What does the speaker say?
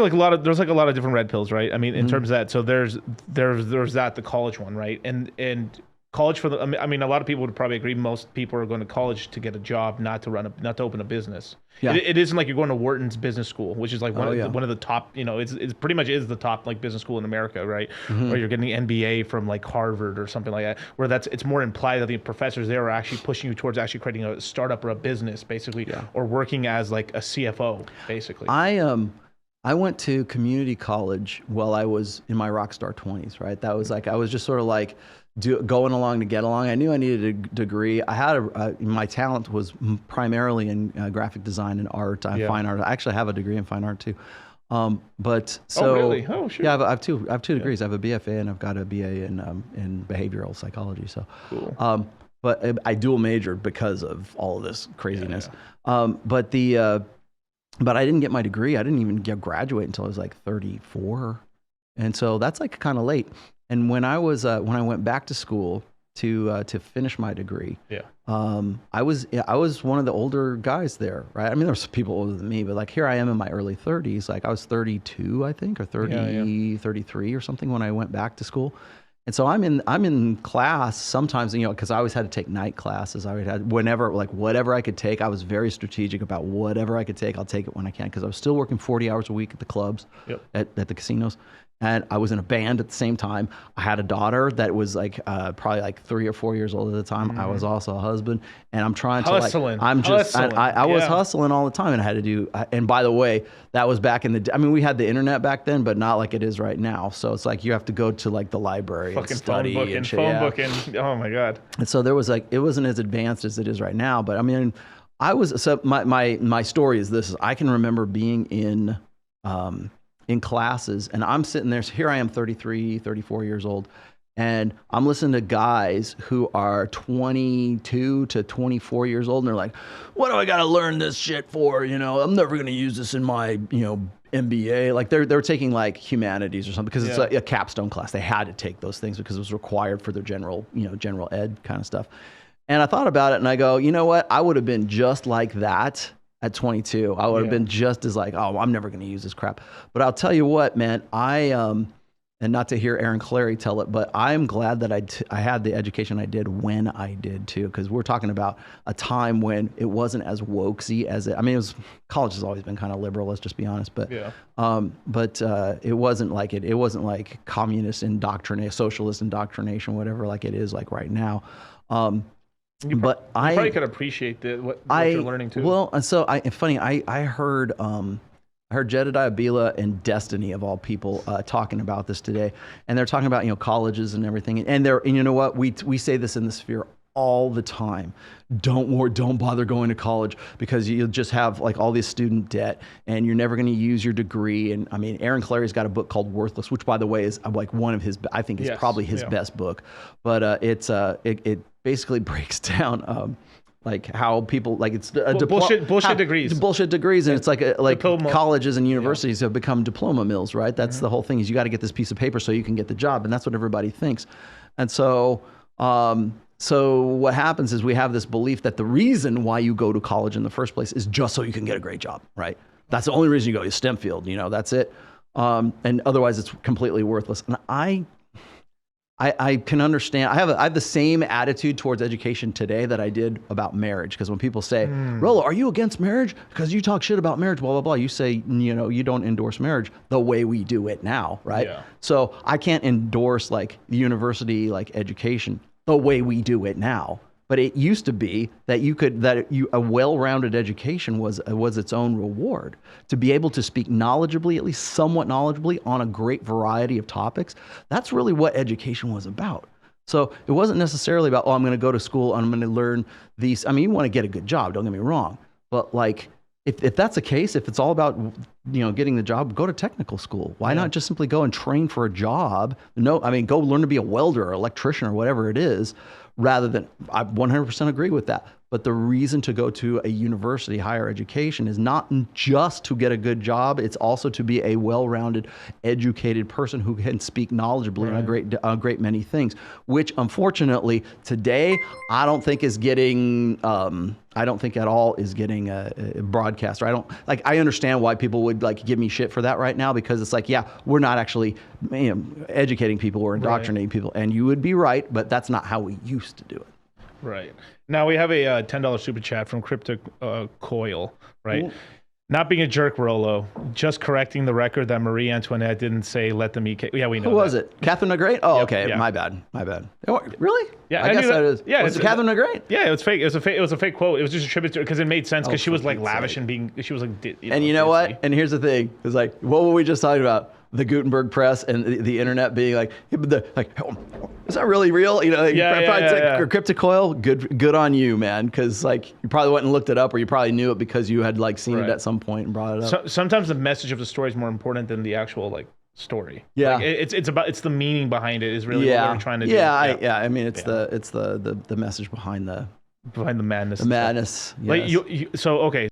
like there's like a lot of different red pills, right? I mean, in terms of that, so there's that the college one, right? And college for the I mean, a lot of people would probably agree. Most people are going to college to get a job, not to open a business. Yeah. It isn't like you're going to Wharton's business school, which is like Oh, yeah. one of the top. It's pretty much is the top like business school in America, right? Mm-hmm. Or you're getting the MBA from like Harvard or something like that, where it's more implied that the professors there are actually pushing you towards actually creating a startup or a business, basically, Yeah. or working as like a CFO, basically. I went to community college while I was in my rock star 20s, right? That was like, I was just sort of like going along to get along. I knew I needed a degree. I had my talent was primarily in graphic design and art, fine art. I actually have a degree in fine art too. But so, oh, really? Oh, sure. Yeah, I have two degrees. I have a BFA and I've got a BA in behavioral psychology. So, cool. but I dual majored because of all of this craziness. Yeah. But I didn't get my degree. I didn't even graduate until I was like 34. And so that's like kind of late. And when I went back to school to finish my degree, I was one of the older guys there, right? I mean, there was people older than me, but like here I am in my early 30s. Like I was 32, I think, or 33 or something when I went back to school. And so I'm in class sometimes, because I always had to take night classes. I would have whatever I could take. I was very strategic about whatever I could take. I'll take it when I can because I was still working 40 hours a week at the clubs, at the casinos. And I was in a band at the same time. I had a daughter that was like probably like 3 or 4 years old at the time. Mm-hmm. I was also a husband, and I'm trying to hustling. I was hustling all the time, and I had to do. And by the way, that was back in the. I mean, we had the internet back then, but not like it is right now. So it's like you have to go to like the library and study and shit. Phone booking. Oh my god. And so there was like it wasn't as advanced as it is right now, but I mean, my story is this: I can remember being in classes and I'm sitting there. So here I am 33, 34 years old. And I'm listening to guys who are 22 to 24 years old. And they're like, what do I got to learn this shit for? I'm never going to use this in my, MBA. Like they're taking like humanities or something because it's a capstone class. They had to take those things because it was required for their general ed kind of stuff. And I thought about it and I go, you know what? I would have been just like that. At 22, I would have been just as like, oh, I'm never going to use this crap. But I'll tell you what, man, and not to hear Aaron Clarey tell it, but I'm glad that I had the education I did when I did too, because we're talking about a time when it wasn't as wokesy as it. I mean, college has always been kind of liberal. Let's just be honest, but it wasn't like it wasn't like communist indoctrination, socialist indoctrination, whatever, like it is like right now. You probably could appreciate what you're learning too. Well, so funny. I heard Jedediah Bila and Destiny of all people talking about this today, and they're talking about colleges and everything. And you know what, we say this in the Sphere all the time. Don't bother going to college because you'll just have like all this student debt and you're never going to use your degree. And I mean, Aaron Clarey's got a book called Worthless, which by the way is like one of his, I think is probably his best book, but it basically breaks down like how people like it's bullshit degrees, bullshit degrees, and it's like colleges and universities have become diploma mills, right? That's the whole thing is you got to get this piece of paper so you can get the job, and that's what everybody thinks. And so so what happens is we have this belief that the reason why you go to college in the first place is just so you can get a great job, right? That's the only reason you go to STEM field, that's it. And otherwise it's completely worthless. And I can understand. I have the same attitude towards education today that I did about marriage. Because when people say, Rollo, are you against marriage? Because you talk shit about marriage, blah, blah, blah. You say, you don't endorse marriage the way we do it now, right? Yeah. So I can't endorse like university, like education the way we do it now. But it used to be that a well-rounded education was its own reward. To be able to speak knowledgeably, at least somewhat knowledgeably, on a great variety of topics, that's really what education was about. So it wasn't necessarily about, I'm going to go to school and I'm going to learn these. I mean, you want to get a good job, don't get me wrong. But like, if that's the case, if it's all about getting the job, go to technical school. Why not just simply go and train for a job? Go learn to be a welder or electrician or whatever it is. Rather than, I 100% agree with that. But the reason to go to a university, higher education, is not just to get a good job. It's also to be a well-rounded, educated person who can speak knowledgeably on a great many things, which unfortunately today I don't think is getting. I don't think at all is getting broadcast. Or I understand why people would like give me shit for that right now, because it's like, yeah, we're not actually educating people, we're indoctrinating people, and you would be right, but that's not how we used to do it. Right. Now we have a $10 super chat from Cryptic Coil, right? Ooh. Not being a jerk, Rolo, just correcting the record that Marie Antoinette didn't say let them eat cake. Yeah, we know. Who was it? Catherine the Great? Oh, yep, okay. Yeah. My bad. Oh, really? Yeah, I guess that is. Yeah, was it Catherine the Great? Yeah, it was fake. It was a fake quote. It was just a tribute to her because it made sense because she was like lavish and being. She was like. And you know what? And here's the thing: it's like, what were we just talking about? The Gutenberg press and the internet being like, is that really real? You know, Cryptic Coil, good on you, man, because like you probably went and looked it up, or you probably knew it because you had like seen it at some point and brought it up. So, sometimes the message of the story is more important than the actual like story. Yeah, like, it's the meaning behind it is really what we're trying to do. I mean, it's the message behind the madness. The madness. Yes. Like so okay.